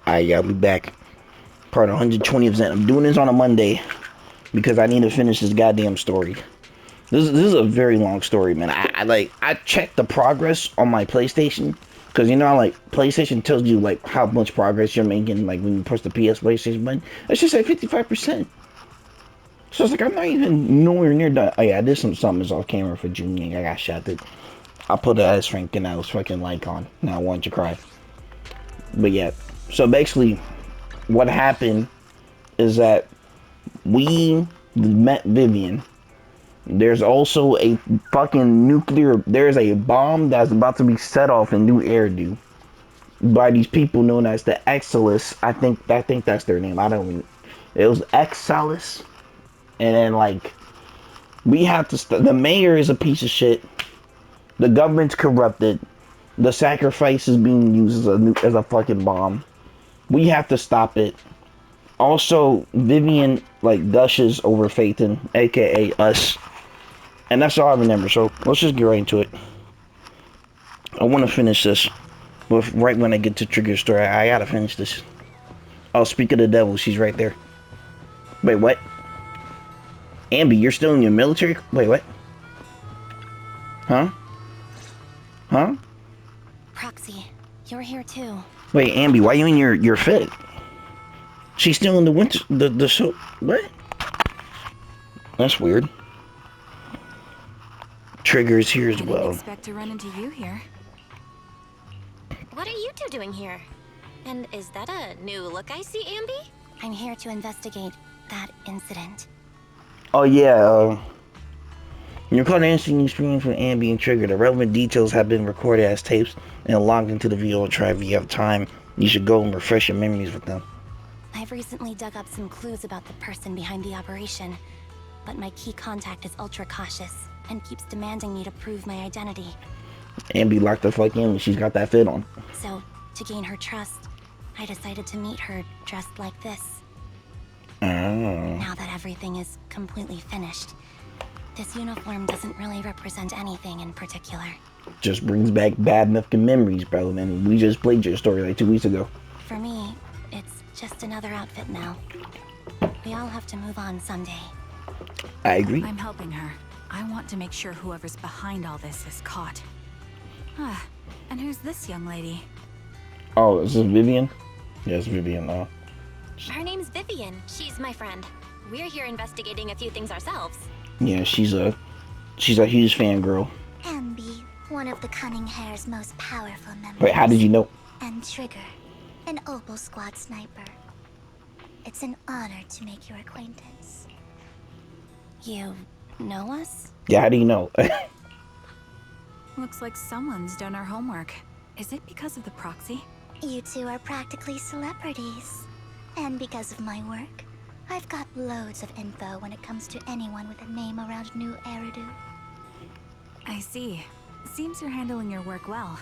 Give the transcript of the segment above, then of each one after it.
I'll be back. Part 120 of Zen. I'm doing this on a Monday because I need to finish this goddamn story. This is a very long story, man. I checked the progress on my PlayStation because you know how, like, PlayStation tells you like how much progress you're making, like when you push the PlayStation button. It's just like 55%. So it's like I'm not even nowhere near done. Oh yeah, I did something off camera for Junior. I got shot. I put it as Frank and I was fucking like on. Now I want you to cry. But yeah, so basically, what happened is that we met Vivian. There's also a fucking nuclear. There's a bomb that's about to be set off in New Eridu by these people known as the Exilis. I think that's their name. I don't. Even, it was Exilis, and then like we have to. The mayor is a piece of shit. The government's corrupted. The sacrifice is being used as a fucking bomb. We have to stop it. Also, Vivian like gushes over Phaeton, aka us. And that's all I remember, so let's just get right into it. I want to finish this, but right when I get to Trigger Story, I gotta finish this. Oh, speak of the devil, she's right there. Wait, what? Ambi, you're still in your military? Wait, what? Huh? Huh? Proxy, you're here too. Wait, Ambi, why you in your fit? She's still in the winter, the show. What? That's weird. Trigger is here as well. Didn't expect to run into you here. What are you two doing here? And is that a new look I see, Ambi? I'm here to investigate that incident. Oh yeah, you're caught answering experience with Ambi and Trigger. The relevant details have been recorded as tapes and logged into the VO Tribe. If you have time, you should go and refresh your memories with them. I've recently dug up some clues about the person behind the operation, but my key contact is ultra cautious and keeps demanding me to prove my identity. Ambi locked the fuck in when she's got that fit on. So, to gain her trust, I decided to meet her dressed like this. Oh. Now that everything is completely finished, this uniform doesn't really represent anything in particular. Just brings back bad fucking memories, bro. And we just played your story like 2 weeks ago. For me, it's just another outfit now. We all have to move on someday. I agree. I'm helping her. I want to make sure whoever's behind all this is caught. Ah, and who's this young lady? Oh, is this Vivian? Yes, Vivian. Her name's Vivian. She's my friend. We're here investigating a few things ourselves. Yeah, she's a huge fangirl. Ambi, one of the Cunning Hair's most powerful members. Wait, how did you know? And Trigger, an Opal Squad sniper. It's an honor to make your acquaintance. You know us? Yeah, how do you know? Looks like someone's done our homework. Is it because of the proxy? You two are practically celebrities. And because of my work, I've got loads of info when it comes to anyone with a name around New Eridu. I see. Seems you're handling your work well.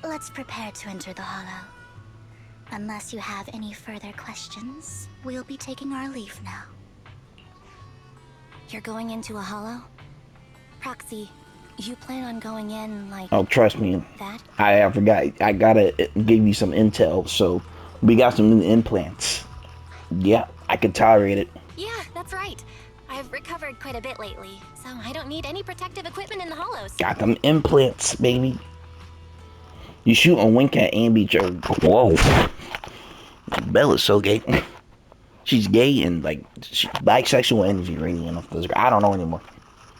Let's prepare to enter the Hollow. Unless you have any further questions, we'll be taking our leave now. You're going into a hollow? Proxy, you plan on going in like... Oh, trust me. that? I forgot. I gotta give you some intel. So, we got some new implants. Yeah, I can tolerate it. Yeah, that's right. I've recovered quite a bit lately, so I don't need any protective equipment in the hollows. Got them implants, baby. You shoot and wink at Ambi. Whoa. Bella's so gay. She's gay and like bisexual energy radiating off this. I don't know anymore.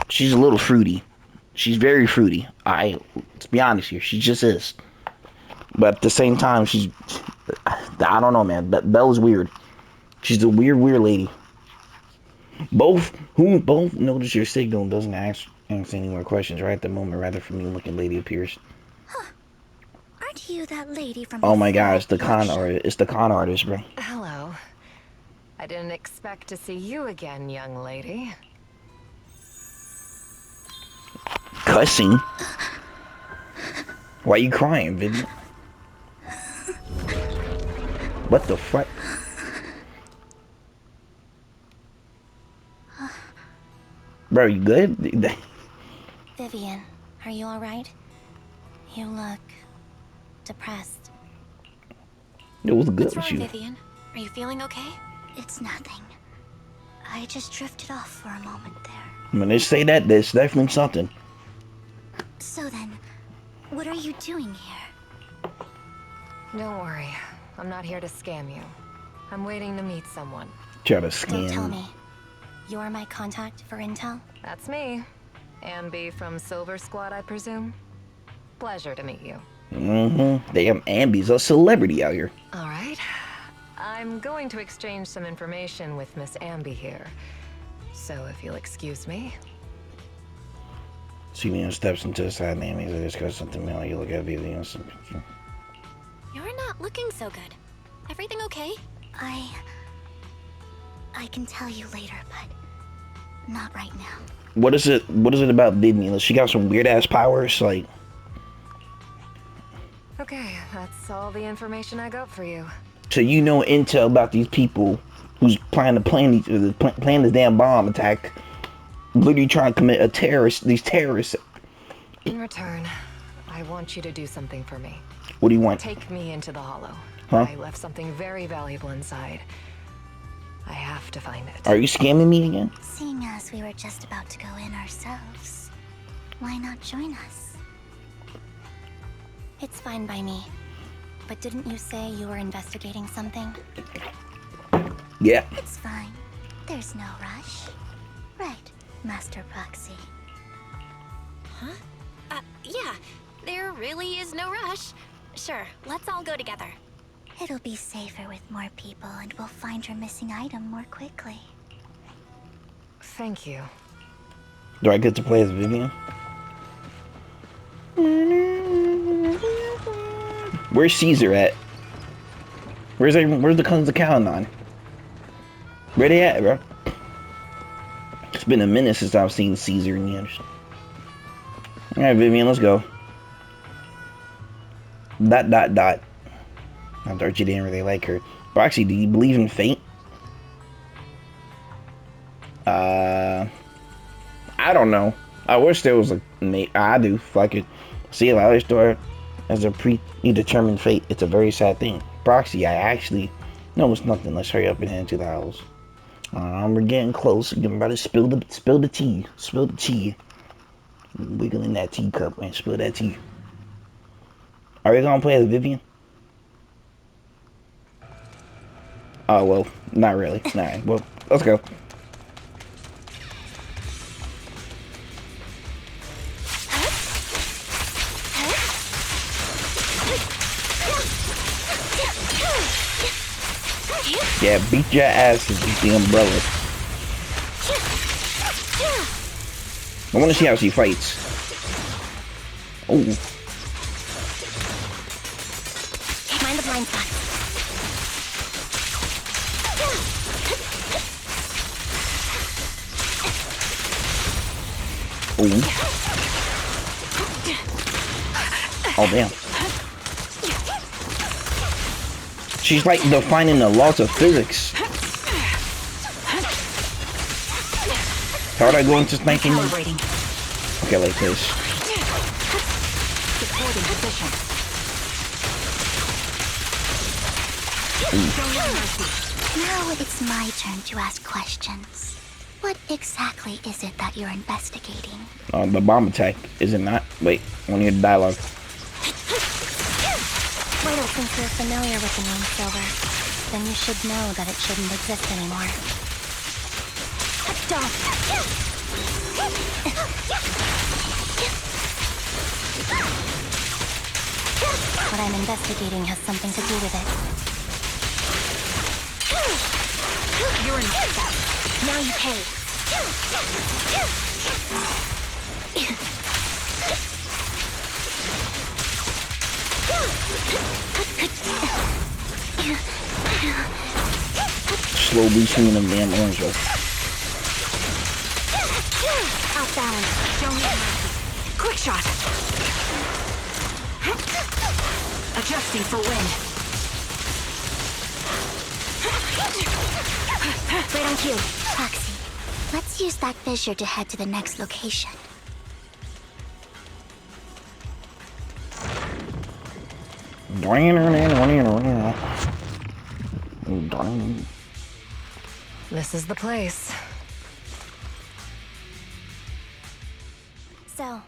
She's a little fruity. She's very fruity. Let's be honest here. She just is. But at the same time, I don't know, man. Bella's weird. She's a weird lady. Both notice your signal and doesn't answer any more questions right at the moment. Rather familiar-looking lady appears. Huh. Aren't you that lady from... Oh my god, it's the con artist. It's the con artist, bro. Hello. I didn't expect to see you again, young lady. Cussing? Why you crying, Vivian? What the fuck? Bro, you good? Vivian, are you alright? You look... depressed. It was good What's with wrong, you. Vivian? Are you feeling okay? It's nothing. I just drifted off for a moment there. When they say that, there's definitely something. So then, what are you doing here? Don't worry. I'm not here to scam you. I'm waiting to meet someone. Try to Don't tell scam. me. You're my contact for intel? That's me. Ambi from Silver Squad, I presume. Pleasure to meet you. Damn, Ambi's a celebrity out here. All right. I'm going to exchange some information with Miss Ambi here. So if you'll excuse me. Celia steps into the side of Ambi. They discuss something. While you look at Vivian. You're not looking so good. Everything okay? I can tell you later, but not right now. What is it? What is it about Vivian? She got some weird ass powers, like. Okay, that's all the information I got for you. So you know intel about these people who's plan this damn bomb attack, literally trying to commit these terrorists. In return, I want you to do something for me. What do you want? Take me into the Hollow. Huh? I left something very valuable inside. I have to find it. Are you scamming me again? Seeing as we were just about to go in ourselves, why not join us? It's fine by me. But didn't you say you were investigating something? Yeah. It's fine. There's no rush. Right, Master Proxy. Huh? Yeah. There really is no rush. Sure, let's all go together. It'll be safer with more people, and we'll find your missing item more quickly. Thank you. Do I get to play as Vivian? Where's Caesar at? Where's the Cousins of Calendon? Where they at, bro? It's been a minute since I've seen Caesar and the others. Alright, Vivian, let's go. ... Not that you didn't really like her. Proxy, do you believe in fate? I don't know. I wish there was I do. Fuck it. See, I always thought as a predetermined fate, it's a very sad thing. Proxy, I actually... No, it's nothing. Let's hurry up and head into the house. We're getting close. We're about to spill the tea. Spill the tea. Wiggling that teacup and spill that tea. Are we gonna play as Vivian? Oh, well, not really. Alright, well, let's go. Yeah, beat your ass and beat the umbrella. I want to see how she fights. Oh. Mind the blind spot. Oh. Oh, damn. She's like defining the laws of physics. How would I go into sniping? Okay, like this. Now it's my turn to ask questions. What exactly is it that you're investigating? The bomb attack, is it not? Wait, I want to hear the dialogue. Well, since you're familiar with the name Silver, then you should know that it shouldn't exist anymore. What I'm investigating has something to do with it. You're in my now you pay. Slowly swinging them damn orange off. Off balance. Don't need mercy. Quick shot. Adjusting for wind. Right on cue. Proxy, let's use that fissure to head to the next location. This is the place. So,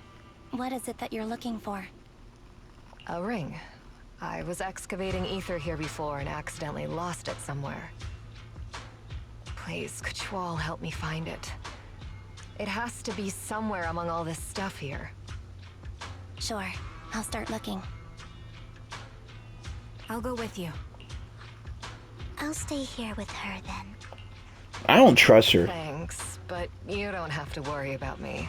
what is it that you're looking for? A ring. I was excavating ether here before and accidentally lost it somewhere. Please, could you all help me find it? It has to be somewhere among all this stuff here. Sure, I'll start looking. I'll go with you. I'll stay here with her then. I don't trust her. Thanks, but you don't have to worry about me.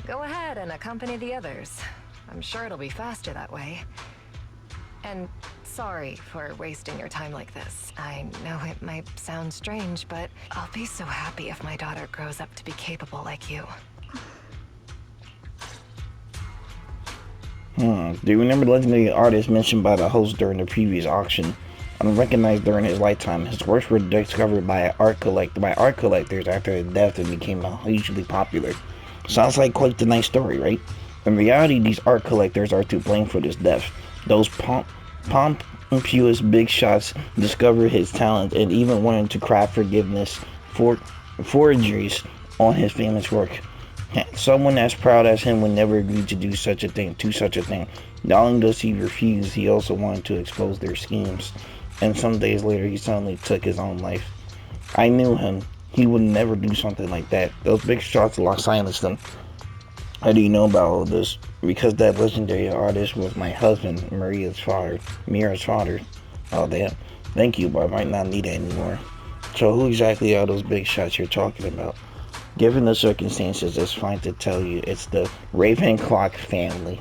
Go ahead and accompany the others. I'm sure it'll be faster that way. And sorry for wasting your time like this. I know it might sound strange, but I'll be so happy if my daughter grows up to be capable like you. Do you remember the legendary artist mentioned by the host during the previous auction? Unrecognized during his lifetime, his works were discovered by art collectors after his death and became hugely popular. Sounds like quite the nice story, right? In reality, these art collectors are to blame for this death. Those pompous big shots discovered his talent and even wanted to craft forgiveness for forgeries on his famous work. Someone as proud as him would never agree to do such a thing. Not only does he refuse, he also wanted to expose their schemes. And some days later, he suddenly took his own life. I knew him. He would never do something like that. Those big shots silenced him. How do you know about all this? Because that legendary artist was my husband, Mira's father. Oh, damn. Thank you, but I might not need it anymore. So who exactly are those big shots you're talking about? Given the circumstances, it's fine to tell you it's the Ravenclaw family.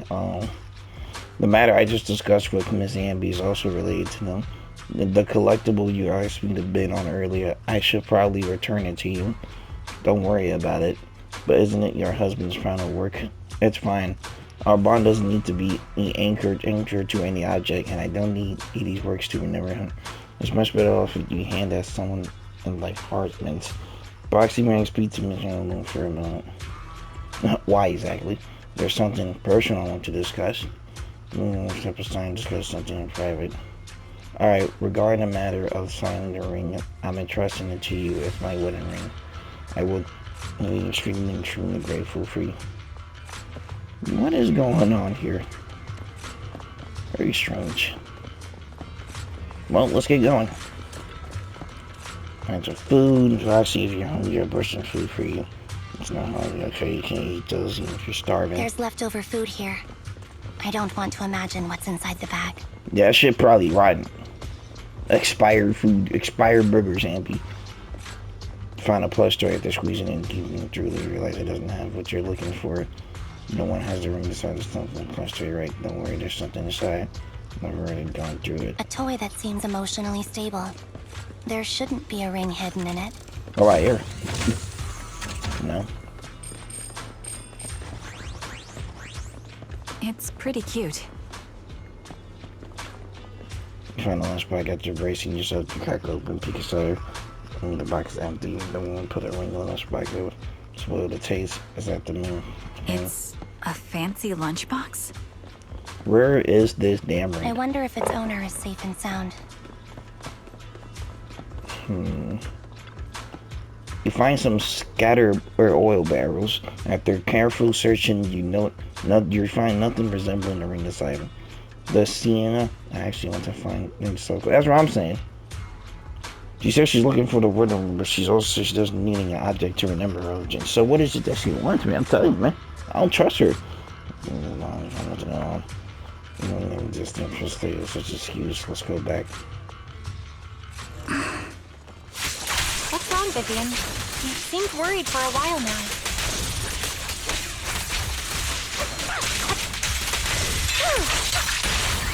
The matter I just discussed with Miss Amby is also related to them. The collectible you asked me to bid on earlier, I should probably return it to you. Don't worry about it. But isn't it your husband's final work? It's fine. Our bond doesn't need to be anchored to any object, and I don't need these works to remember him. It's much better off if you hand that someone in like Hartman's. Boxy Man, speak to Miss Young for a moment. Why exactly? There's something personal I want to discuss. Step aside, discuss something in private. Alright, regarding the matter of signing the ring, I'm entrusting it to you as my wedding ring. I would be extremely grateful for you. What is going on here? Very strange. Well, let's get going. Find some food. So I see if you're hungry, I'll brush some food for you. It's not hungry, okay? You can't eat those even if you're starving. There's leftover food here. I don't want to imagine what's inside the bag. Yeah, that shit probably rotten. Expired food, expired burgers, Ampy. Find a plush toy after squeezing in deep and truly realize it doesn't have what you're looking for. No one has the ring beside the stuff in the plush toy, right? Don't worry, there's something inside. I've already gone through it. A toy that seems emotionally stable. There shouldn't be a ring hidden in it. Oh, right here. No. It's pretty cute. Find the lunchbox after bracing yourself to crack open, pick a soda. And the box is empty. You don't want to put a ring in the lunchbox. It would spoil the taste. Is that the moon? It's a fancy lunchbox? Where is this damn ring? I wonder if its owner is safe and sound. You find some scattered oil barrels. After careful searching, you find nothing resembling the ring inside them. The Sienna. I actually want to find in circle. That's what I'm saying. She says she's looking for the rhythm, but she doesn't need an object to remember her origin. So what is it that she wants, man? I'm telling you, man. I don't trust her. Just interested in such excuse. Let's go back. What's wrong, Vivian? You seemed worried for a while now.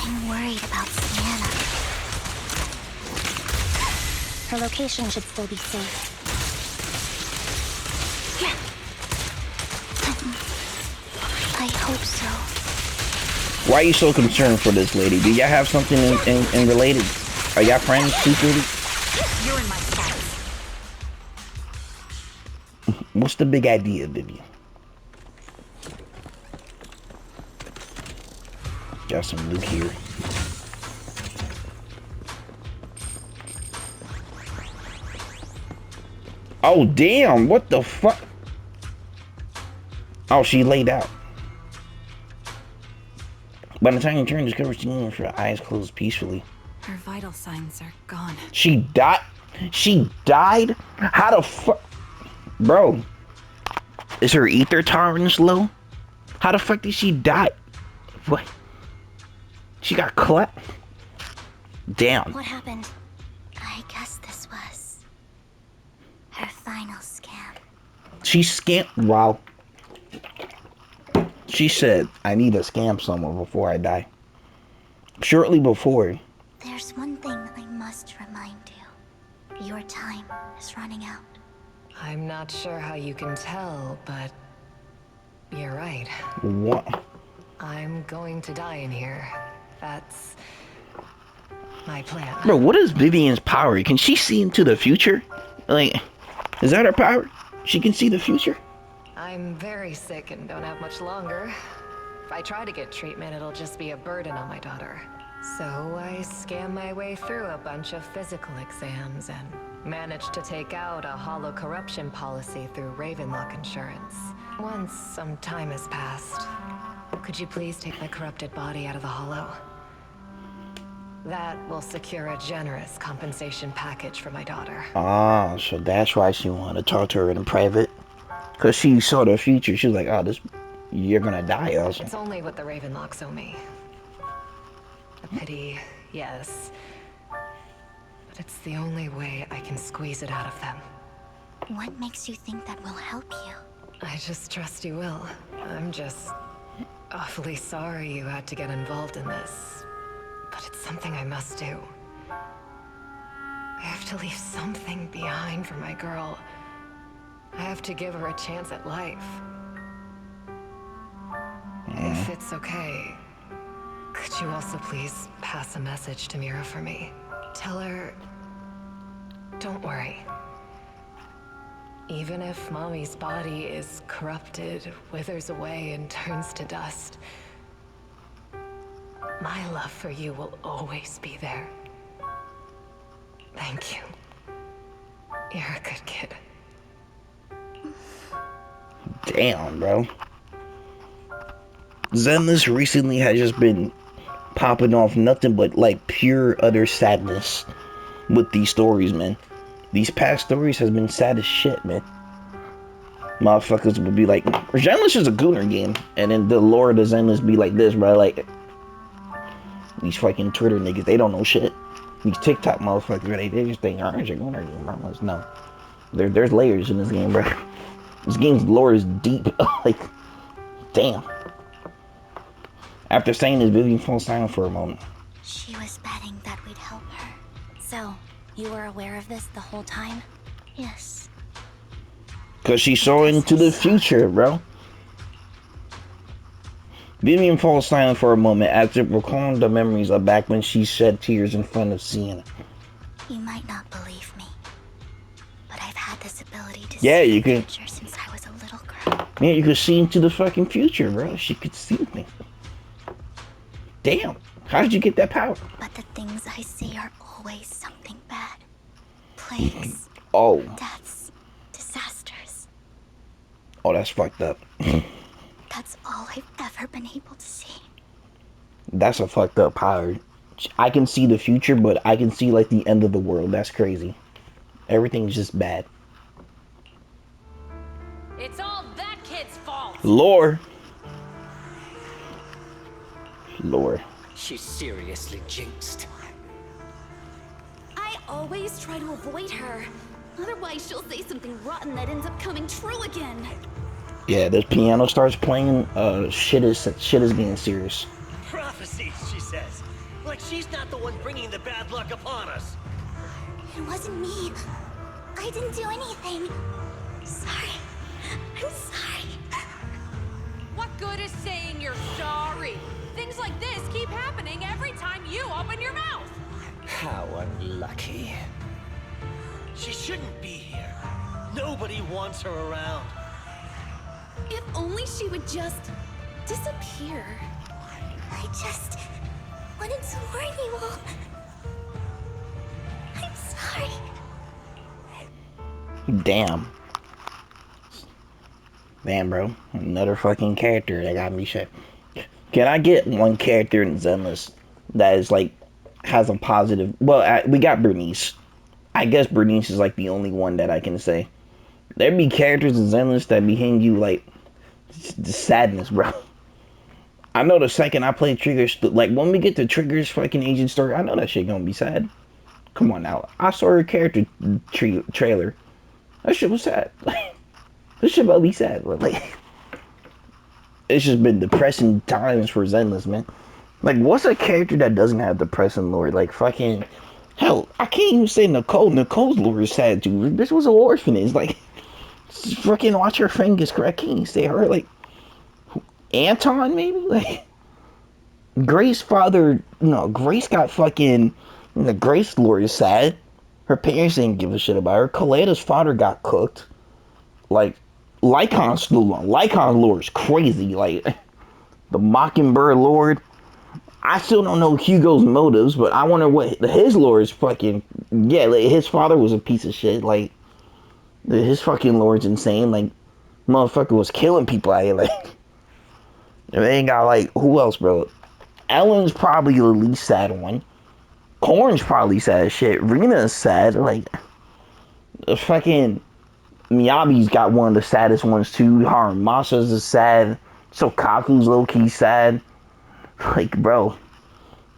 I'm worried about Sienna. Her location should still be safe. I hope so. Why are you so concerned for this lady? Do y'all have something in related? Are y'all friends secretly? You're in my sights. What's the big idea, Vivian? Got some loot here. Oh, damn. What the fuck? Oh, she laid out. By the time you turn, discover she with her eyes closed peacefully. Her vital signs are gone. She died? She died? How the fuck? Bro, is her ether tolerance low? How the fuck did she die? What? She got clapped? Damn. What happened? I guess this was her final scam. She scammed. Wow. She said, I need to scam someone before I die. Shortly before. There's one thing I must remind you. Your time is running out. I'm not sure how you can tell, but you're right. What? I'm going to die in here. That's my plan. Bro, what is Vivian's power? Can she see into the future? Like, is that her power? She can see the future? I'm very sick and don't have much longer. If I try to get treatment, it'll just be a burden on my daughter. So I scam my way through a bunch of physical exams and managed to take out a hollow corruption policy through Ravenlock Insurance. Once some time has passed, could you please take my corrupted body out of the hollow? That will secure a generous compensation package for my daughter. Ah, so that's why she wanted to talk to her in private. Because she saw the future. She was like, oh, you're gonna die also. It's only what the Ravenlocks owe me. A pity, yes. But it's the only way I can squeeze it out of them. What makes you think that will help you? I just trust you will. I'm just awfully sorry you had to get involved in this. But it's something I must do. I have to leave something behind for my girl. I have to give her a chance at life. If it's okay, could you also please pass a message to Mira for me? Tell her, don't worry. Even if Mommy's body is corrupted, withers away, and turns to dust, my love for you will always be there. Thank you. You're a good kid. Damn, bro. Zenless recently has just been popping off nothing but like pure utter sadness with these stories, man. These past stories has been sad as shit, man. Motherfuckers would be like, Zenless is a gooner game, and then the lore of the Zenless be like this, bro. Like these fucking Twitter niggas, they don't know shit. These TikTok motherfuckers, they just think, alright, you're gooner game, bro. No, there's layers in this game, bro. This game's lore is deep. Like, damn. After saying this, Vivian falls silent for a moment. She was betting that we'd help her. So, you were aware of this the whole time? Yes. Because she saw into the future, bro. Vivian falls silent for a moment after recalling the memories of back when she shed tears in front of Sienna. You might not believe me, but I've had this ability to Yeah, see you the can. future since I was a little girl. Yeah, you could see into the fucking future, bro. She could see things. Damn. How did you get that power? But the things I see are always something bad. Plagues, Oh. deaths, disasters. Oh, that's fucked up. That's all I've ever been able to see. That's a fucked up power. I can see the future, but I can see like the end of the world. That's crazy. Everything's just bad. It's all that kid's fault. Lore. Lore. She's seriously jinxed. I always try to avoid her. Otherwise, she'll say something rotten that ends up coming true again. Yeah, this piano starts playing. Shit is getting serious. Prophecies, she says. Like she's not the one bringing the bad luck upon us. It wasn't me. I didn't do anything. Sorry. I'm sorry. What good is saying you're sorry? Things like this keep happening every time you open your mouth. How unlucky. She shouldn't be here. Nobody wants her around. If only she would just disappear. I just wanted to warn you all. I'm sorry. Damn. Man, bro. Another fucking character that got me shit. Can I get one character in Zenless that is like has a positive? Well, we got Bernice. I guess Bernice is like the only one that I can say. There be characters in Zenless that be hitting you like the sadness, bro. I know the second I play Triggers, like when we get to Triggers fucking agent story, I know that shit gonna be sad. Come on now, I saw her character trailer. That shit was sad. Like, this shit about to be sad, but like, it's just been depressing times for Zenless, man. Like, what's a character that doesn't have depressing lore? Like, fucking, hell, I can't even say Nicole. Nicole's lore is sad too. This was an orphanage. Like, fucking watch her fingers correct. I can't even say her. Like, Anton, maybe? Like, Grace father, no, Grace got fucking, the Grace lore is sad. Her parents didn't give a shit about her. Kaleda's father got cooked. Like, Lycon's still on. Lycon's lore is crazy. Like, the Mockingbird Lord. I still don't know Hugo's motives, but I wonder what his lore is fucking. Yeah, like, his father was a piece of shit. Like, his fucking lord's insane. Like, motherfucker was killing people out here. Like, they ain't got, like, who else, bro? Ellen's probably the least sad one. Corn's probably sad as shit. Rena's sad. Like, the fucking Miyabi's got one of the saddest ones too. Haramasa's is sad. Sokaku's low key sad. Like, bro,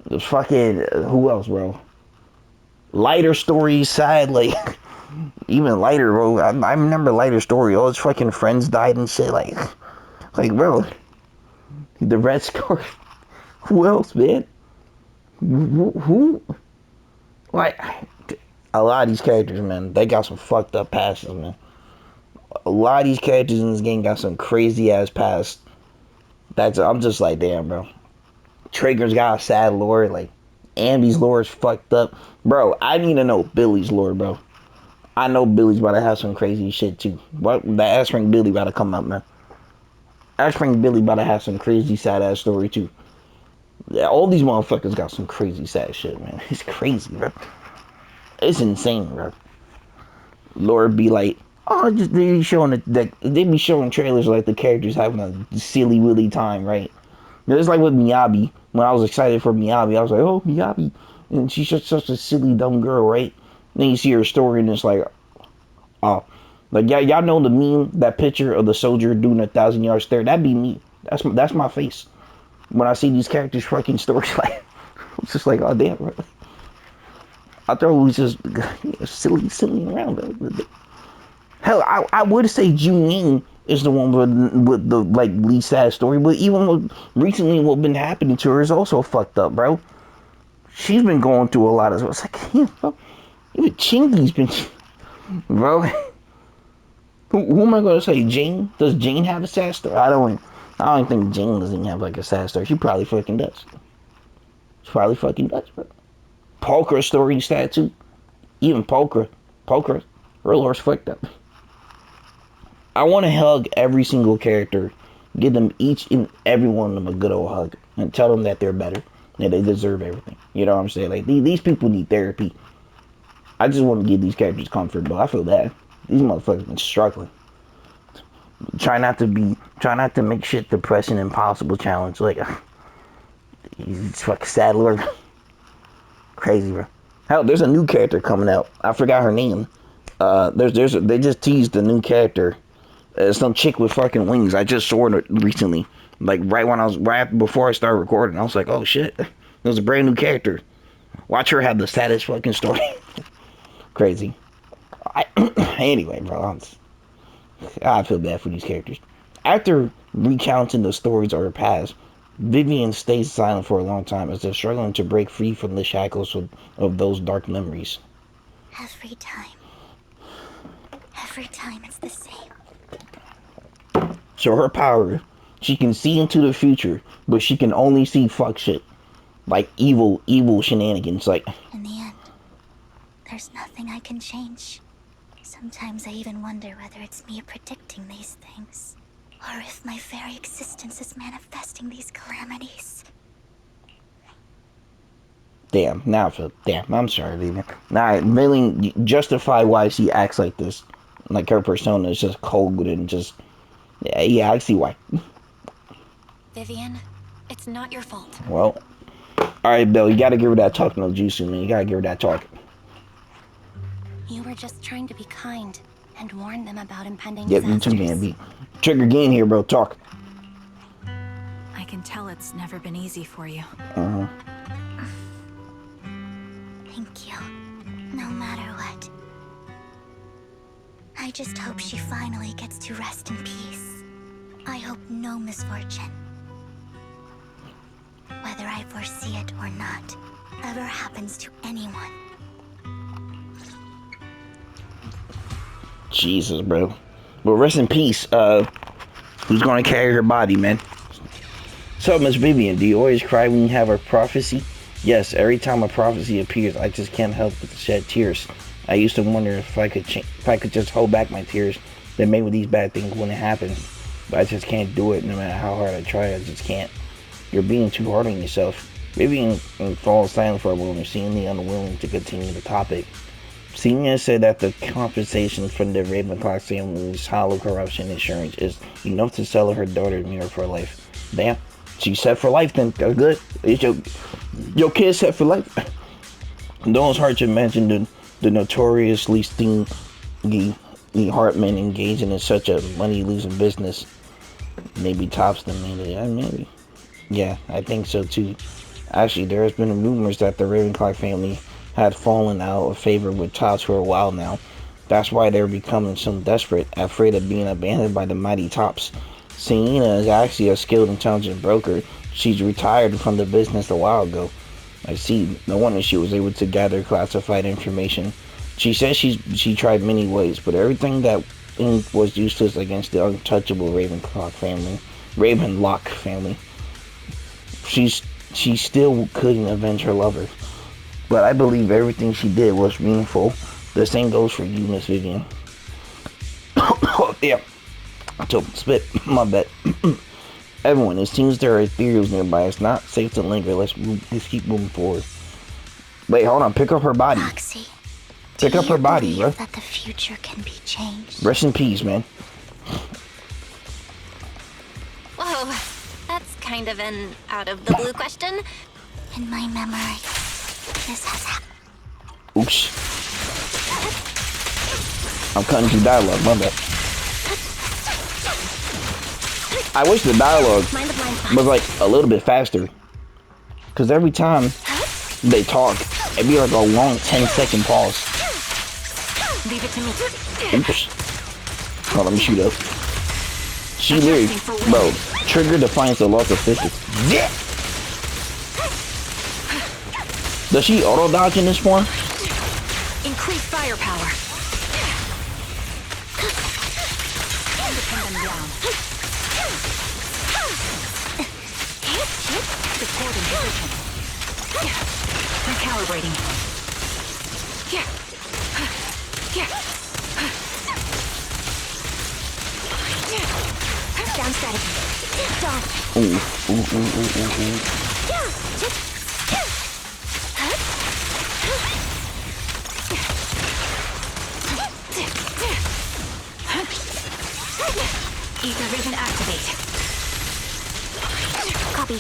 the fucking who else, bro? Lighter story sad. Like, even lighter, bro. I remember lighter story. All his fucking friends died and shit. Like, bro, the Red Scar. Who else, man? Who? Like, a lot of these characters, man, they got some fucked up pasts, man. A lot of these characters in this game got some crazy ass past. I'm just like, damn, bro. Trigger's got a sad lore. Like, Ambi's lore is fucked up, bro. I need to know Billy's lore, bro. I know Billy's about to have some crazy shit too. What the ass ring Billy about to come up, man. Ass ring Billy about to have some crazy sad ass story too. Yeah, all these motherfuckers got some crazy sad shit, man. It's crazy, bro. It's insane, bro. Lord be like, oh, just they be showing that they be showing trailers like the characters having a silly willy time, right? It's like with Miyabi. When I was excited for Miyabi, I was like, oh, Miyabi, and she's just such a silly dumb girl, right? Then you see her story and it's like, oh, like y'all know the meme, that picture of the soldier doing a 1,000-yard stare. That'd be me. That's my face when I see these characters fucking stories. Like, it's just like, oh damn, bro. I thought it was just silly around. Bro. Hell, I would say Junying is the one with the like least sad story, but even recently what been happening to her is also fucked up, bro. She's been going through a lot of. It's like, yeah, bro. Even Chingy's been, bro. Who am I gonna say? Jane? Does Jane have a sad story? I don't think Jane doesn't have like a sad story. She probably fucking does. She probably fucking does, bro. Polka's story is sad too. Even Polka, her lore's fucked up. I want to hug every single character, give them each and every one of them a good old hug, and tell them that they're better, that they deserve everything. You know what I'm saying? Like, these people need therapy. I just want to give these characters comfort, but I feel bad. These motherfuckers been struggling. Try not to make shit depressing and impossible challenge. Like, it's fucking sad, Lord. Crazy, bro. Hell, there's a new character coming out. I forgot her name. They just teased the new character. Some chick with fucking wings. I just saw it recently. Like, right before I started recording. I was like, oh shit. There's a brand new character. Watch her have the saddest fucking story. Crazy. Anyway, bro. I feel bad for these characters. After recounting the stories of her past, Vivian stays silent for a long time as they're struggling to break free from the shackles of those dark memories. Every time it's the same. So her power, she can see into the future, but she can only see fuck shit. Like evil shenanigans. Like, In the end, there's nothing I can change. Sometimes I even wonder whether it's me predicting these things, or if my very existence is manifesting these calamities. damn, now I feel, damn, I'm sorry, Vivian. Now, really justify why she acts like this. Like her persona is just cold and just yeah, I see why. Vivian, it's not your fault. Well, alright, Bill, you gotta give her that talk no juicy, man. You gotta give her that talk. You were just trying to be kind and warn them about impending Yep, you too, disasters. man. Be trigger again here, bro. Talk. I can tell it's never been easy for you. Uh-huh. Thank you. No matter what. I just hope she finally gets to rest in peace. I hope no misfortune, whether I foresee it or not, ever happens to anyone. Jesus, bro. But rest in peace. Who's gonna carry her body, man? So, Miss Vivian, do you always cry when you have a prophecy? Yes, every time a prophecy appears, I just can't help but shed tears. I used to wonder if I could just hold back my tears, then maybe these bad things wouldn't happen. But I just can't do it, no matter how hard I try. I just can't. You're being too hard on yourself. Vivian falls silent for a moment, seemingly unwilling to continue the topic. Senior said that the compensation from the Ravenclaw family's hollow corruption insurance is enough to sell her daughter Mira for life. Damn, she's set for life then. That's good. It's your kid's set for life. Though it's hard to imagine the notoriously stingy Hartman engaging in such a money-losing business. Maybe tops them, maybe. Yeah, I think so too. Actually, there has been rumors that the Ravenclaw family had fallen out of favor with Tops for a while now. That's why they're becoming so desperate, afraid of being abandoned by the mighty Tops. Sienna is actually a skilled intelligent broker. She's retired from the business a while ago. I see. No wonder she was able to gather classified information. She says she tried many ways, but everything that was useless against the untouchable Ravenclaw family. Ravenlock family. She still couldn't avenge her lover. But I believe everything she did was meaningful. The same goes for you, Miss Vivian. Yeah. So, spit. My bad. Everyone, it seems there are ethereals nearby. It's not safe to linger. Let's keep moving forward. Wait, hold on. Pick up her body. Roxy, Pick up her body, bro. that the future can be changed? Rest in peace, man. Whoa, that's kind of an out-of-the-blue question. In my memory, this has happened. Oops. I'm cutting through dialogue, my bad. I wish the dialogue was like a little bit faster. Cause every time they talk, it'd be like a long 10-second pause. Leave it to me. Oops. Oh, let me shoot up. She literally, bro, trigger defiance of loss of fishes. Yeah! Does she auto dodge in this form? Increase firepower. Pin them down. Supporting position. Recalibrating. Down strategy. Dodge. Ooh. Ether vision activate. Copy.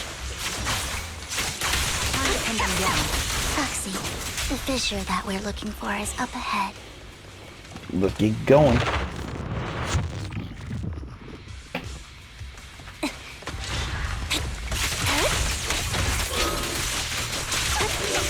Time to pin them down. Roxy, the fissure that we're looking for is up ahead. Let's get going. It's time.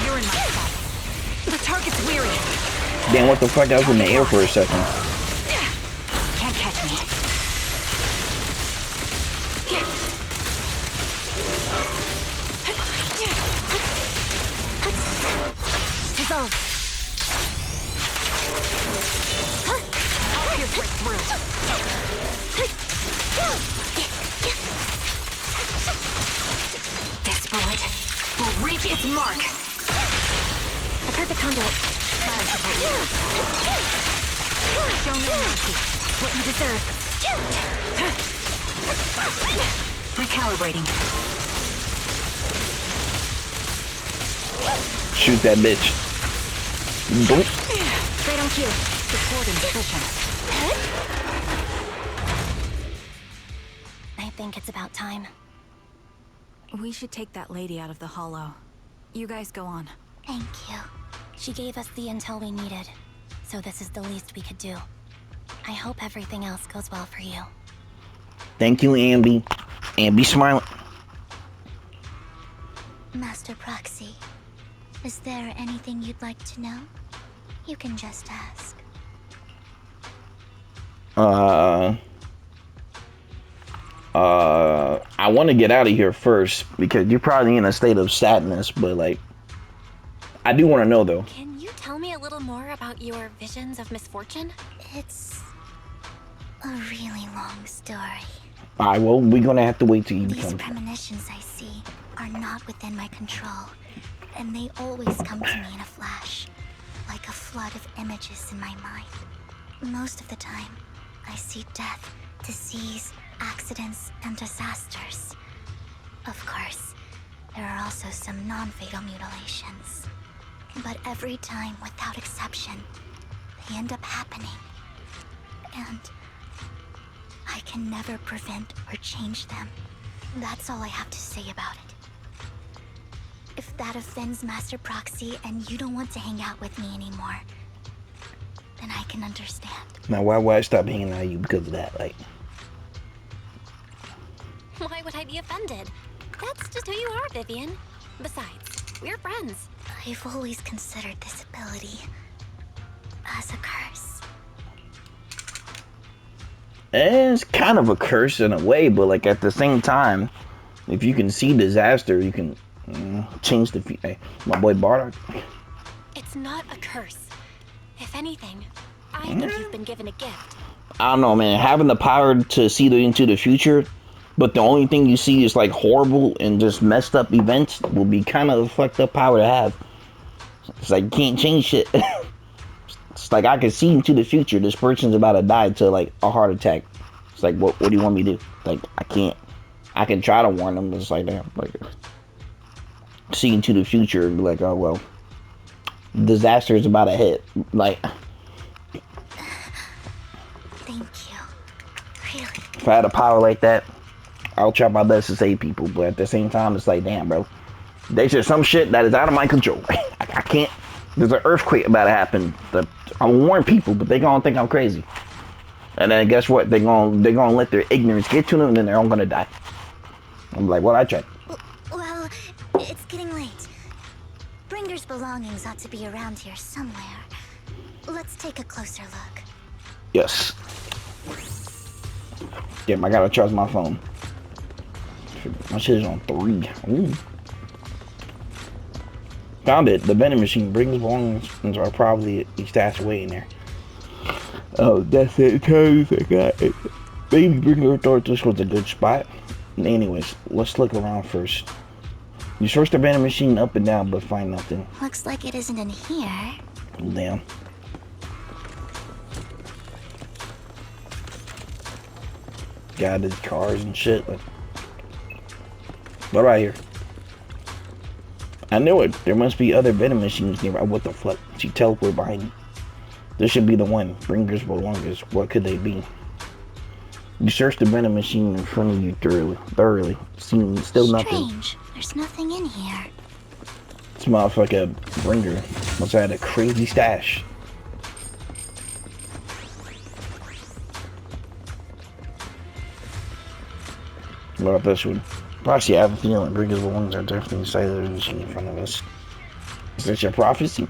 You're in my spot. The target's weary. Damn, what the fuck? I was in the air for a second. Can't catch me. Dissolve. I'll pierce right through. This Let's mark. A perfect conduit. Show no mercy. What you deserve. Recalibrating. Shoot that bitch. Boop. Right on cue. Supporting position. I think it's about time. We should take that lady out of the hollow. You guys go on. Thank you. She gave us the intel we needed, so this is the least we could do. I hope everything else goes well for you. Thank you, Ambi. Ambi smiling. Master Proxy, is there anything you'd like to know? You can just ask. I want to get out of here first because you're probably in a state of sadness, but like, I do want to know though. Can you tell me a little more about your visions of misfortune? It's a really long story. Alright, well, we're gonna have to wait till you These come. premonitions I see are not within my control, and they always come to me in a flash, like a flood of images in my mind. Most of the time, I see death, disease, accidents, and disasters. Of course, there are also some non-fatal mutilations. But every time, without exception, they end up happening. And I can never prevent or change them. That's all I have to say about it. If that offends Master Proxy and you don't want to hang out with me anymore, then I can understand. Now, why I stop hanging out with you because of that? Like, Why would I be offended? That's just who you are, Vivian. Besides, we're friends. I've always considered this ability as a curse. it's kind of a curse in a way, but like at the same time, if you can see disaster, you can change the. Hey, my boy Bardock. It's not a curse. If anything, I think you've been given a gift. I don't know, man. Having the power to see into the future, but the only thing you see is like horrible and just messed up events will be kind of a fucked up power to have. It's like you can't change shit. It's like I can see into the future. This person's about to die to like a heart attack. It's like, what do you want me to do? Like, I can't. I can try to warn them, but it's like, damn, like see into the future and be like, oh well, disaster is about to hit. Like, Thank you. Really. if I had a power like that, I'll try my best to save people. But at the same time, it's like, damn, bro, there's just some shit that is out of my control. I can't. There's an earthquake about to happen. I warn people, but they gonna think I'm crazy. And then guess what? They're gonna let their ignorance get to them, and then they're all gonna die. I'm like, well, I tried. Well, it's getting late. Bringer's belongings ought to be around here somewhere. Let's take a closer look. Yes. Damn, I gotta charge my phone. My shit is on 3. Ooh. Found it. The vending machine. Bringer's belongings are probably stashed away in there. Oh, that's it. I got it. Maybe Bringer thought this was a good spot. Anyways, let's look around first. You search the vending machine up and down, but find nothing. Looks like it isn't in here. Damn. Got his cars and shit. Like, what right here? I knew it. There must be other vending machines nearby. What the fuck? She teleported behind me. This should be the one. Bringer's belongings. What could they be? You search the vending machine in front of you thoroughly. Seeing still nothing. Strange. There's nothing in here. This motherfucker Bringer must have had a crazy stash. What about this one? Proxy, I have a feeling Bringer's belongings are definitely inside the machine in front of us. Is this your prophecy?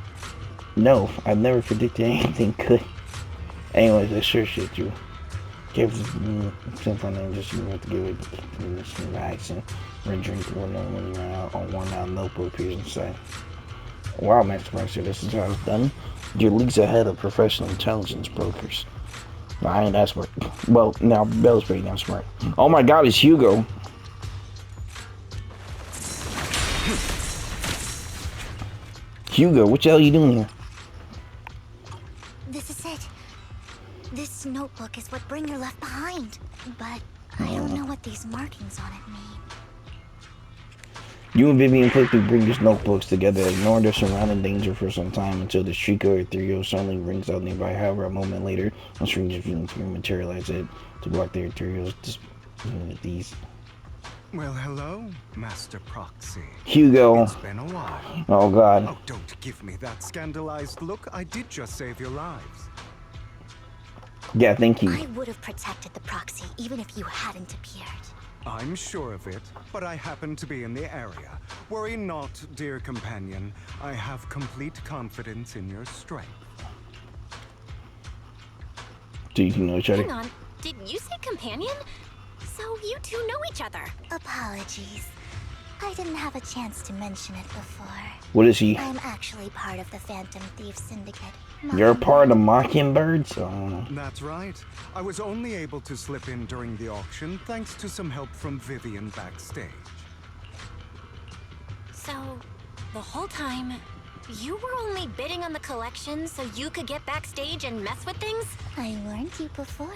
No, I've never predicted anything good. Anyways, let's sure shit you. Careful, simple name, just you have to give it some action. Red drink or no when you run out on 1 out notebook appears inside. Wow, Master Proxy, this is how it's done. You're leagues ahead of professional intelligence brokers. No, I ain't that smart. Well, now Belle's pretty damn smart. Oh my god, it's Hugo. Hugo, what the hell you doing here? This is it. This notebook is what Bringer left behind. But I don't know what these markings on it mean. You and Vivian quickly bring these notebooks together, ignoring their surrounding danger for some time until the Shrieker ethereal suddenly rings out nearby. However, a moment later, a strange feeling materializes to block their ethereals. These. Well, hello, Master Proxy. Hugo. It's been a while. Oh, God. Oh, don't give me that scandalized look. I did just save your lives. Yeah, thank you. I would have protected the proxy even if you hadn't appeared. I'm sure of it, but I happen to be in the area. Worry not, dear companion. I have complete confidence in your strength. Do you know each other? Hang on, did you say companion? So you two know each other. Apologies. I didn't have a chance to mention it before. What is he? I'm actually part of the Phantom Thief Syndicate. You're part of Mockingbirds? That's right. I was only able to slip in during the auction thanks to some help from Vivian backstage. So, the whole time, you were only bidding on the collection so you could get backstage and mess with things? I warned you before.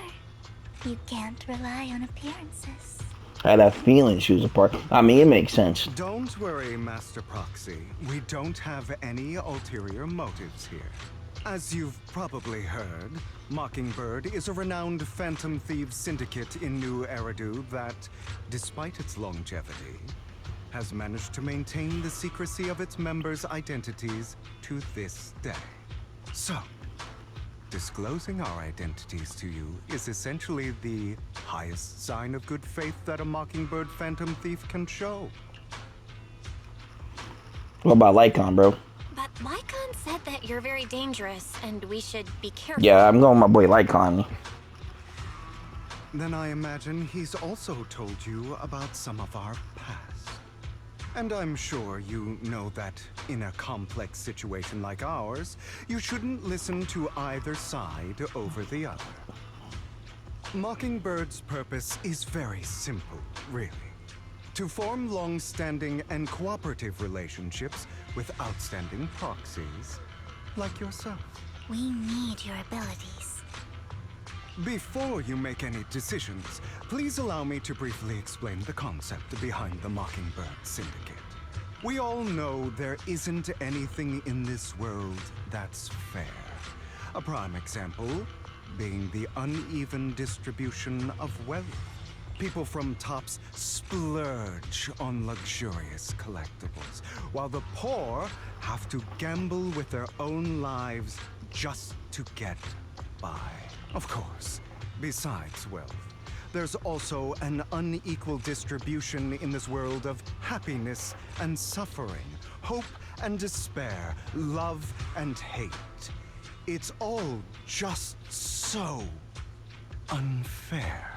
You can't rely on appearances. I had a feeling she was a part. I mean, it makes sense. Don't worry, Master Proxy. We don't have any ulterior motives here. As you've probably heard, Mockingbird is a renowned Phantom Thieves syndicate in New Eridu that, despite its longevity, has managed to maintain the secrecy of its members' identities to this day. So, disclosing our identities to you is essentially the highest sign of good faith that a Mockingbird Phantom Thief can show. What about Lycon, bro? But Lycon said that you're very dangerous and we should be careful. Yeah, I'm going with my boy Lycon. Then I imagine he's also told you about some of our past. And I'm sure you know that in a complex situation like ours, you shouldn't listen to either side over the other. Mockingbird's purpose is very simple, really. To form long-standing and cooperative relationships with outstanding proxies like yourself. We need your abilities. Before you make any decisions, please allow me to briefly explain the concept behind the Mockingbird Syndicate. We all know there isn't anything in this world that's fair. A prime example being the uneven distribution of wealth. People from tops splurge on luxurious collectibles, while the poor have to gamble with their own lives just to get by. Of course, besides wealth, there's also an unequal distribution in this world of happiness and suffering, hope and despair, love and hate. It's all just so unfair.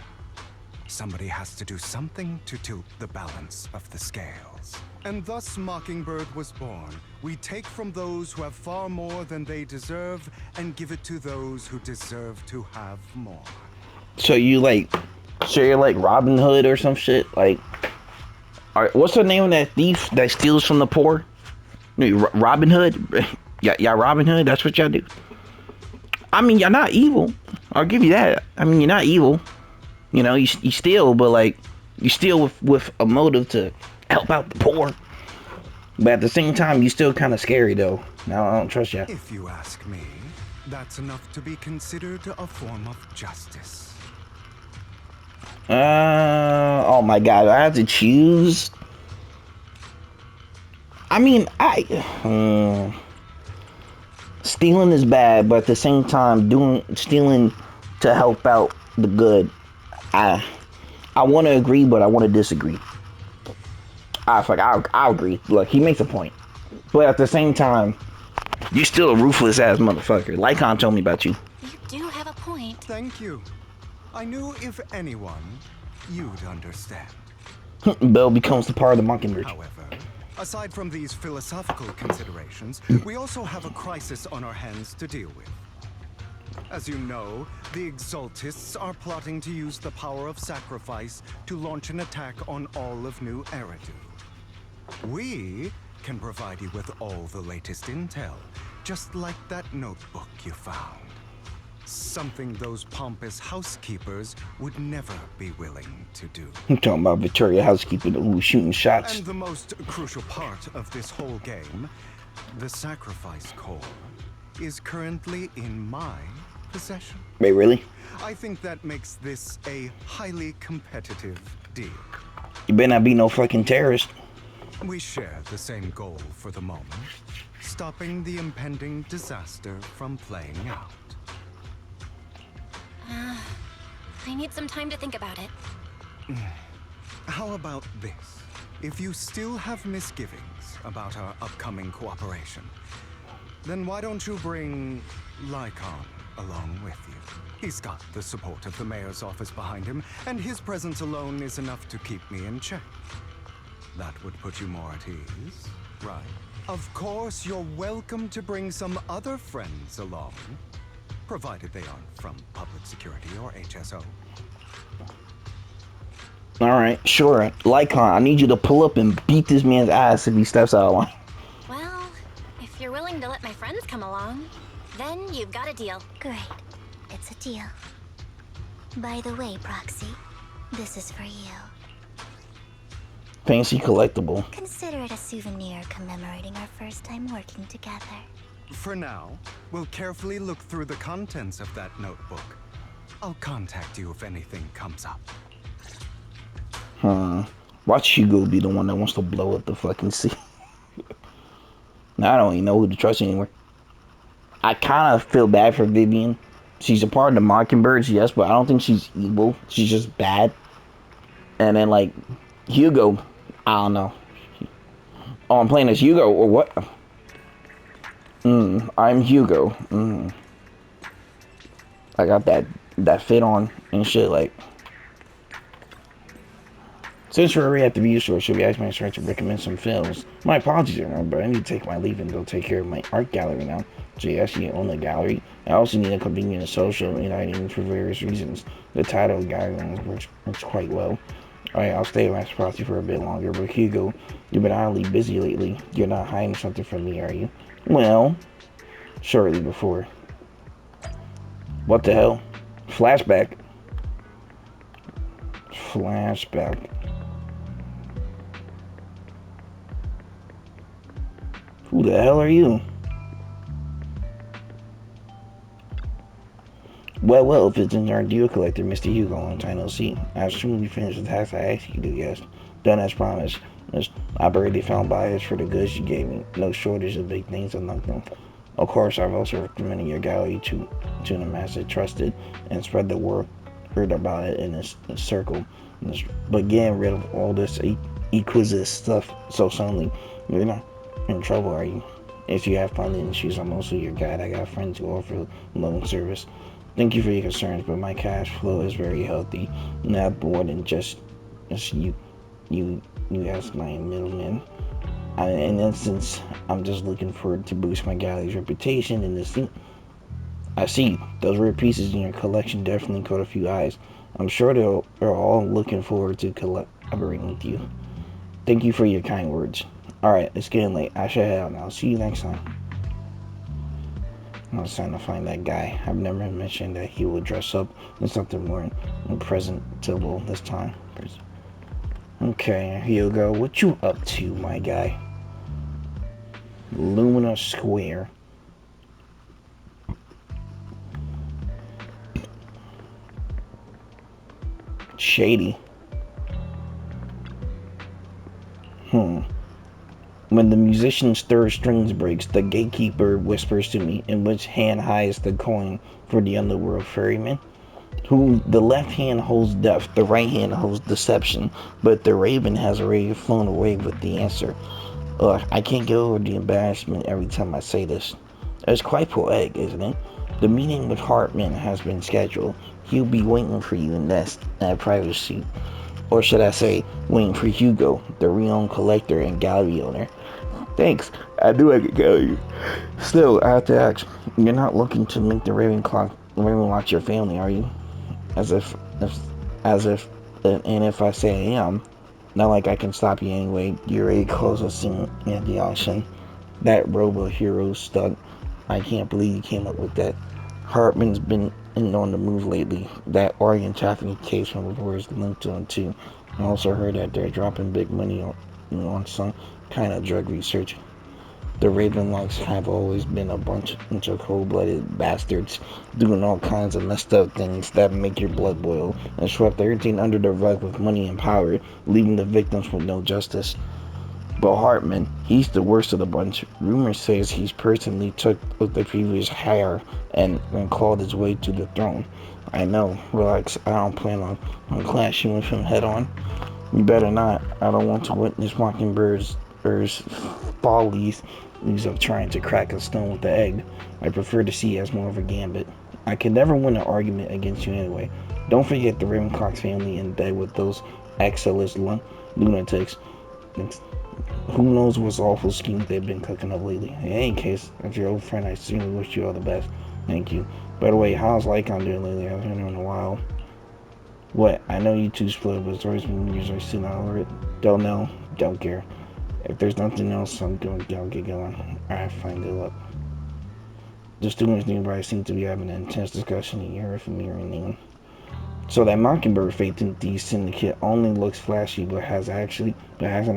Somebody has to do something to tilt the balance of the scales. And thus Mockingbird was born. We take from those who have far more than they deserve and give it to those who deserve to have more. So you're like Robin Hood or some shit? Like, what's the name of that thief that steals from the poor? Robin Hood? Yeah, Robin Hood, that's what y'all do. I mean, you're not evil. I'll give you that. I mean, you're not evil. You know, you steal, but like, you steal with a motive to help out the poor. But at the same time, you still kind of scary, though. Now, I don't trust you. If you ask me, that's enough to be considered a form of justice. Oh my god, I have to choose. I mean, stealing is bad, but at the same time, stealing to help out the good. I want to agree, but I want to disagree. I'll agree. Look, he makes a point, but at the same time, you're still a ruthless ass motherfucker. Lycon told me about you. You do have a point. Thank you. I knew if anyone, you'd understand. Bell becomes the part of the Mockingbird. However, aside from these philosophical considerations, we also have a crisis on our hands to deal with. As you know, the Exaltists are plotting to use the power of sacrifice to launch an attack on all of New Eridu. We can provide you with all the latest intel, just like that notebook you found. Something those pompous housekeepers would never be willing to do. I'm talking about Victoria housekeeper who's shooting shots. And the most crucial part of this whole game, the sacrifice core, is currently in my possession. Wait, really? I think that makes this a highly competitive deal. You better not be no fucking terrorist. We share the same goal for the moment, stopping the impending disaster from playing out. I need some time to think about it. How about this? If you still have misgivings about our upcoming cooperation, then why don't you bring Lycon along with you? He's got the support of the mayor's office behind him, and his presence alone is enough to keep me in check. That would put you more at ease, right? Of course, you're welcome to bring some other friends along, provided they aren't from public security or HSO. Alright, sure. Lycon, I need you to pull up and beat this man's ass if he steps out of line. Well, if you're willing to let my friends come along, then you've got a deal. Great. It's a deal. By the way, Proxy, this is for you. Fancy collectible. Consider it a souvenir commemorating our first time working together. For now, we'll carefully look through the contents of that notebook. I'll contact you if anything comes up. Watch Hugo be the one that wants to blow up the fucking sea. Now I don't even know who to trust anymore. I kind of feel bad for Vivian. She's a part of the Mockingbirds, yes, but I don't think she's evil. She's just bad. And then, like, Hugo, I don't know. Oh, I'm playing as Hugo, or what? I'm Hugo. I got that fit on and shit, like. Since we're already at the view store, should we ask my instructor to recommend some films? My apologies, everyone, but I need to take my leave and go take care of my art gallery now. So you actually own the gallery. I also need a convenient social item for various reasons. The title guidelines works quite well. Alright, I'll stay with Proxy for a bit longer, but Hugo, you've been oddly busy lately. You're not hiding something from me, are you? Well, shortly before. What the hell? Flashback. Flashback. Who the hell are you? Well, if it's in our deal collector, Mr. Hugo, long time no see. I assume you finished the task I asked you to, yes. Done as promised. I've already found buyers for the goods you gave me. No shortage of big things among them. Of course, I've also recommended your gallery to the master trusted and spread the word about it in this circle. But getting rid of all this exquisite stuff so suddenly, you're not in trouble, are you? If you have funding issues, I'm also your guide. I got friends who offer loan service. Thank you for your concerns, but my cash flow is very healthy. Not more than just you as my middleman. In essence, I'm just looking to boost my gallery's reputation in this thing. I see those rare pieces in your collection definitely caught a few eyes. I'm sure they're all looking forward to collaborating with you. Thank you for your kind words. Alright, it's getting late. I should head out now. See you next time. I was trying to find that guy. I've never mentioned that he will dress up in something more presentable this time. Okay, here you go. What you up to, my guy? Lumina Square. Shady. When the musician's third strings breaks, the gatekeeper whispers to me, in which hand hides the coin for the underworld ferryman? Who the left hand holds death, the right hand holds deception, but the raven has already flown away with the answer. I can't get over the embarrassment every time I say this. It's quite poetic, isn't it? The meeting with Hartman has been scheduled. He'll be waiting for you in that private suite. Or should I say, waiting for Hugo, the renowned collector and gallery owner. Thanks, I do like a gallery. Still, I have to ask, you're not looking to make the Ravenlock your family, are you? And if I say I am, Not like I can stop you anyway. You already closed us in at the auction. That robo hero stunt. I can't believe you came up with that. Hartman's been on the move lately. That organ trafficking case from before is linked to him too. I also heard that they're dropping big money on some kind of drug research. The Ravenlocks have always been a bunch of cold-blooded bastards doing all kinds of messed up things that make your blood boil and swept everything under the rug with money and power, leaving the victims with no justice. But Hartman, he's the worst of the bunch. Rumor says he's personally took the previous heir and clawed his way to the throne. I know, relax, I don't plan on clashing with him head on. You better not. I don't want to witness Mockingbird's follies of trying to crack a stone with the egg. I prefer to see it as more of a gambit. I can never win an argument against you anyway. Don't forget the Ravencroft family in bed with those Axelis lunatics. Who knows what awful schemes they've been cooking up lately. In any case, as your old friend, I certainly wish you all the best. Thank you. By the way, how's Lycon doing lately? I haven't heard him in a while. What? I know you two split, but it's always been years I still not over it. Don't know. Don't care. If there's nothing else, I'll get going. Alright, fine, good luck. The students nearby seem to be having an intense discussion in Europe from me or anyone. So that Mockingbird faith in the syndicate only looks flashy, but hasn't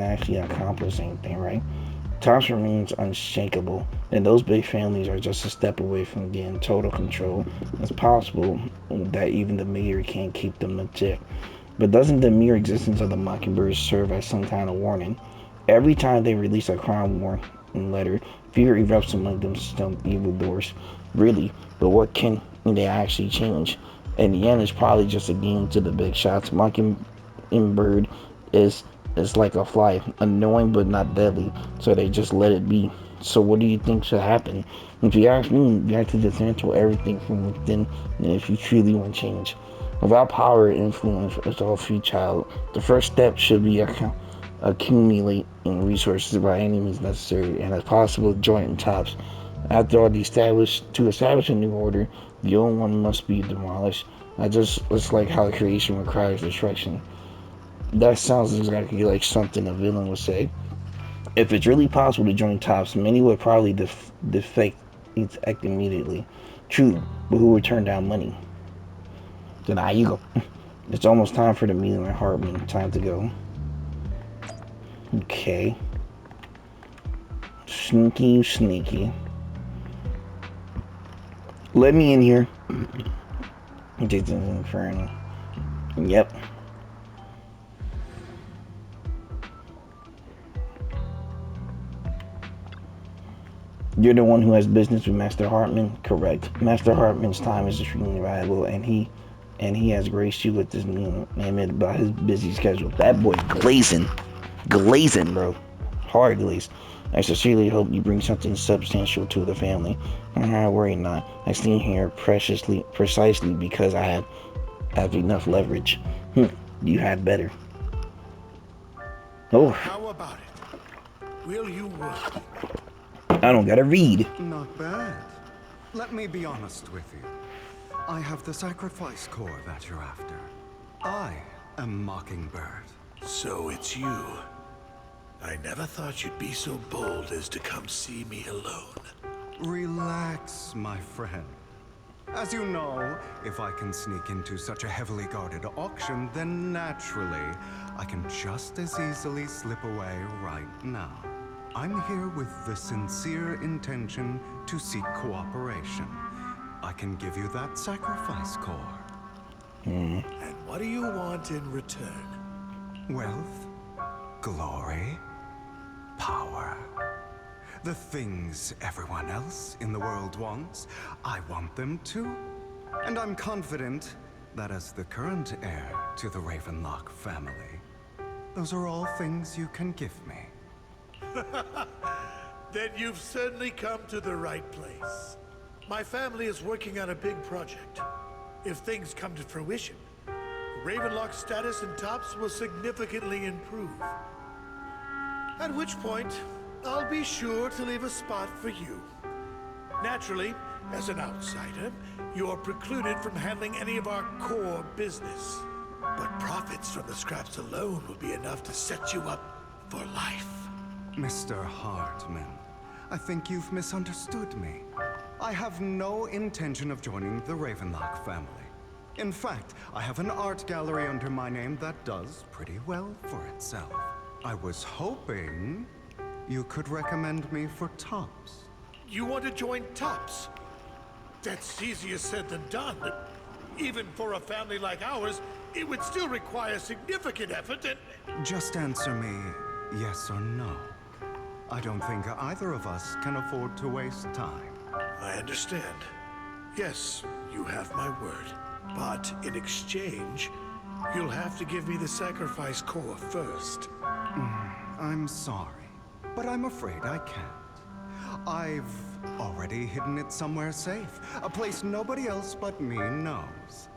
actually accomplished anything, right? Tops remains unshakable, and those big families are just a step away from getting total control. It's possible that even the mayor can't keep them in check. But doesn't the mere existence of the Mockingbirds serve as some kind of warning? Every time they release a crime warning letter, fear erupts among them stumped evildoers. Really, but what can they actually change? In the end, it's probably just a game to the big shots. Mockingbird is like a fly, annoying but not deadly, so they just let it be. So what do you think should happen? If you ask me, you have to dismantle everything from within if you truly want change. Without power and influence as all futile, the first step should be accumulating resources by any means necessary, and as possible joint tops. After all, to establish a new order, the old one must be demolished. It's like how creation requires destruction. That sounds exactly like something a villain would say. If it's really possible to join tops, many would probably defect immediately. True, but who would turn down money? Then you go. It's almost time for the meeting with Hartman. Time to go. Okay. Sneaky. Let me in here. Jason's Inferno. Yep. You're the one who has business with Master Hartman? Correct. Master Hartman's time is extremely valuable, and he has graced you with this meeting amid by his busy schedule. That boy glazing, bro. Hard glaze. I sincerely hope you bring something substantial to the family. Worry not. I stand here precisely because I have enough leverage. You had better. Oh. How about it? Will you work? I don't gotta read. Not bad. Let me be honest with you. I have the sacrifice core that you're after. I am Mockingbird. So it's you. I never thought you'd be so bold as to come see me alone. Relax, my friend. As you know, if I can sneak into such a heavily guarded auction, then naturally, I can just as easily slip away right now. I'm here with the sincere intention to seek cooperation. I can give you that sacrifice core. And what do you want in return? Wealth, glory, power. The things everyone else in the world wants, I want them too. And I'm confident that as the current heir to the Ravenlock family, those are all things you can give me. Then you've certainly come to the right place. My family is working on a big project. If things come to fruition, Ravenlock's status in Tops will significantly improve. At which point, I'll be sure to leave a spot for you. Naturally, as an outsider, you're precluded from handling any of our core business. but profits from the scraps alone will be enough to set you up for life. Mr. Hartman, I think you've misunderstood me. I have no intention of joining the Ravenlock family. In fact, I have an art gallery under my name that does pretty well for itself. I was hoping you could recommend me for Tops. You want to join Tops? That's easier said than done. Even for a family like ours, it would still require significant effort and... Just answer me yes or no. I don't think either of us can afford to waste time. I understand. Yes, you have my word. But in exchange, you'll have to give me the sacrifice core first. I'm sorry, but I'm afraid I can't. I've already hidden it somewhere safe, a place nobody else but me knows.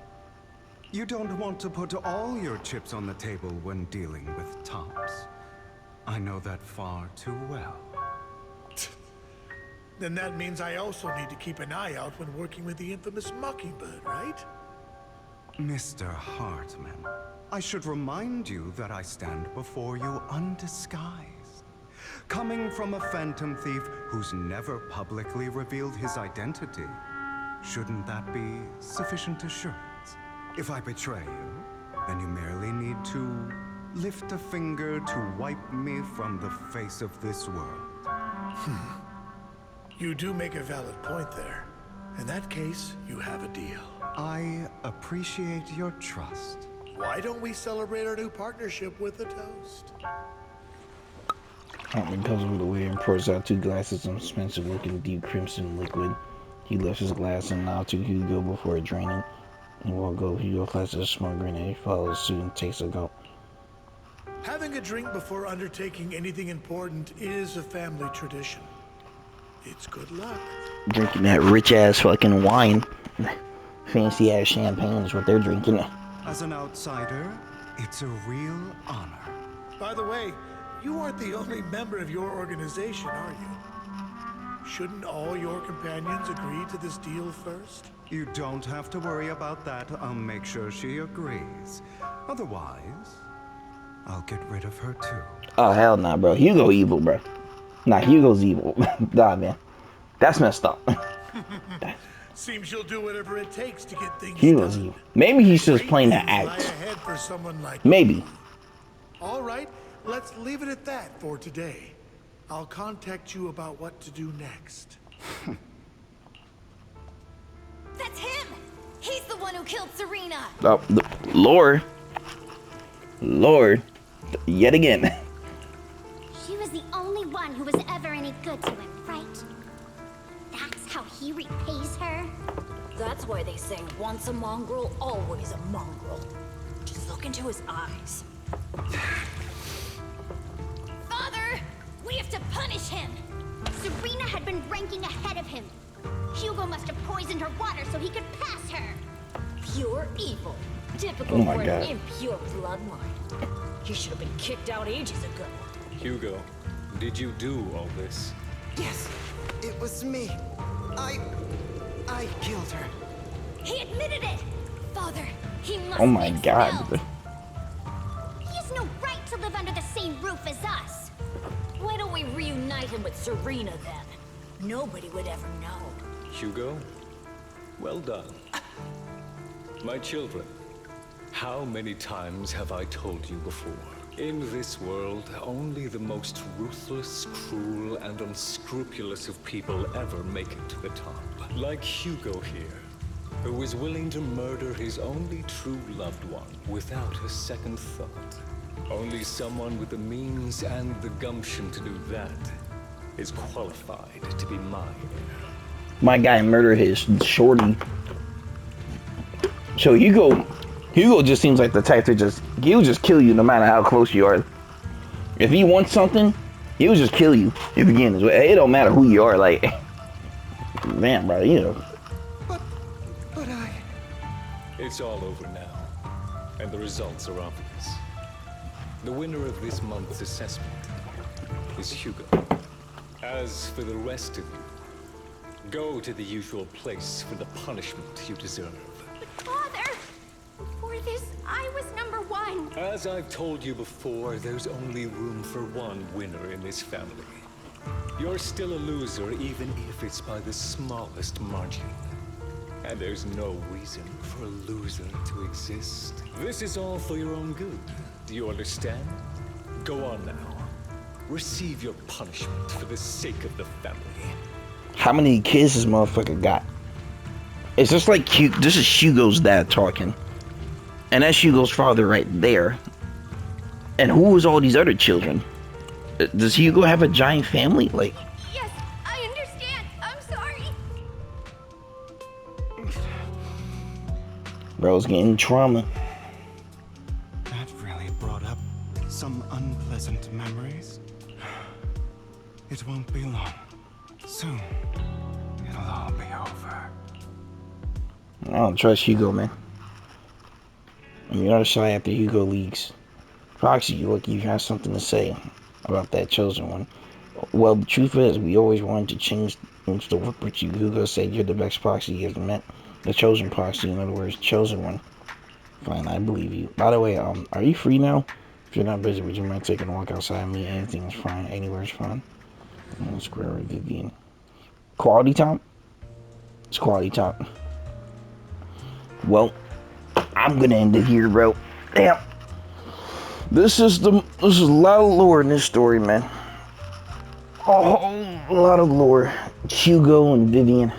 You don't want to put all your chips on the table when dealing with Tops. I know that far too well. Then that means I also need to keep an eye out when working with the infamous Mockingbird, right? Mr. Hartman, I should remind you that I stand before you undisguised. Coming from a phantom thief who's never publicly revealed his identity, shouldn't that be sufficient assurance? If I betray you, then you merely need to lift a finger to wipe me from the face of this world. You do make a valid point there. In that case, you have a deal. I appreciate your trust. Why don't we celebrate our new partnership with a toast? Hartman comes over the way and pours out 2 glasses of expensive-looking deep crimson liquid. He lifts his glass and nods to Hugo before draining. He won't go. Hugo flashes a small grenade. He follows suit and takes a gulp. Having a drink before undertaking anything important is a family tradition. It's good luck. Drinking that rich-ass fucking wine. Fancy-ass champagne is what they're drinking. As an outsider, it's a real honor. By the way, you aren't the only member of your organization, are you? Shouldn't all your companions agree to this deal first? You don't have to worry about that. I'll make sure she agrees. Otherwise, I'll get rid of her too. Oh, hell nah, bro. Hugo evil, bro. Nah, Hugo's evil. Nah, man. That's messed up. Seems you'll do whatever it takes to get things Hugo's done. evil. Maybe he's just playing the Great things lie act. ahead for someone like Maybe. you. All right, let's leave it at that for today. I'll contact you about what to do next. That's him! He's the one who killed Serena! Oh, Lord. Yet again. She was the only one who was ever any good to him, right? That's how he repays her? That's why they say once a mongrel, always a mongrel. Just look into his eyes. Father! We have to punish him! Serena had been ranking ahead of him. Hugo must have poisoned her water so he could pass her. Pure evil. Typical Oh my for God. an impure bloodline. He should have been kicked out ages ago. Hugo, did you do all this? Yes, it was me. I killed her. He admitted it! Father, he must Oh my be God. expelled. He has no right to live under the same roof as us. Why don't we reunite him with Serena then? Nobody would ever know. Hugo, well done. My children, how many times have I told you before? In this world, only the most ruthless, cruel, and unscrupulous of people ever make it to the top. Like Hugo here, who is willing to murder his only true loved one without a second thought. Only someone with the means and the gumption to do that is qualified to be mine. My guy murdered his shorty. So Hugo just seems like the type to he'll just kill you no matter how close you are. If he wants something, he'll just kill you. If again, it don't matter who you are. Like, man, bro, you know. But I... It's all over now, and the results are obvious. The winner of this month's assessment is Hugo. As for the rest of you, go to the usual place for the punishment you deserve. Father! Before this, I was number As I've told you before, there's only room for one winner in this family. You're still a loser, even if it's by the smallest margin. And there's no reason for a loser to exist. This is all for your own good. Do you understand? Go on now. Receive your punishment for the sake of the family. How many kids this motherfucker got? It's just like this is Hugo's dad talking. And that's Hugo's father right there. And who was all these other children? Does Hugo have a giant family? Like, Yes, I understand. I'm sorry. bro's getting trauma. That really brought up some unpleasant memories. It won't be long. Soon, it'll all be over. I don't trust Hugo, man. I'm the other side after Hugo leaks. Proxy, you look, you have something to say about that chosen one. Well, the truth is, we always wanted to change things to work with you. Hugo said you're the best proxy he ever met. The chosen proxy, in other words, chosen one. Fine, I believe you. By the way, are you free now? If you're not busy, would you mind taking a walk outside with me? Anything's fine. Anywhere's fine. Square with Vivian. Quality time? It's quality time. Well, I'm gonna end it here, bro. Damn. This is a lot of lore in this story, man. A whole lot of lore. Hugo and Vivian.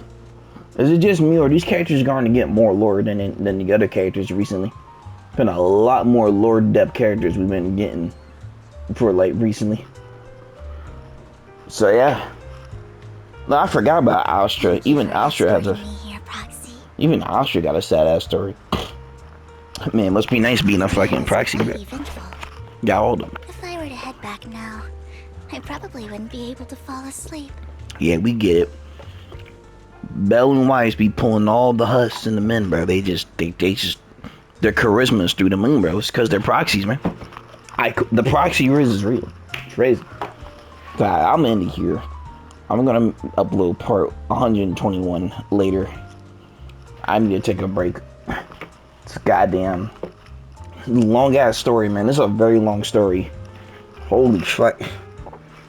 Is it just me, or are these characters going to get more lore than the other characters recently? Been a lot more lore depth characters we've been getting for like recently. So yeah. No, I forgot about Astra. Even Astra has a. Even Astra got a sad ass story. Man, it must be nice being a fucking proxy. Got all of them. If I were to head back now, I probably wouldn't be able to fall asleep. Yeah, we get it. Bell and Weiss be pulling all the husks and the men, bro. They just their charisma is through the moon, bro. It's because they're proxies, man. The proxy riz is real. It's crazy. So I'm ending here. I'm gonna upload part 121 later. I need to take a break. It's a goddamn long ass story, man. This is a very long story. Holy fuck.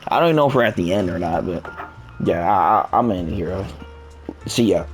I don't even know if we're at the end or not, but yeah, I'm in here. See ya.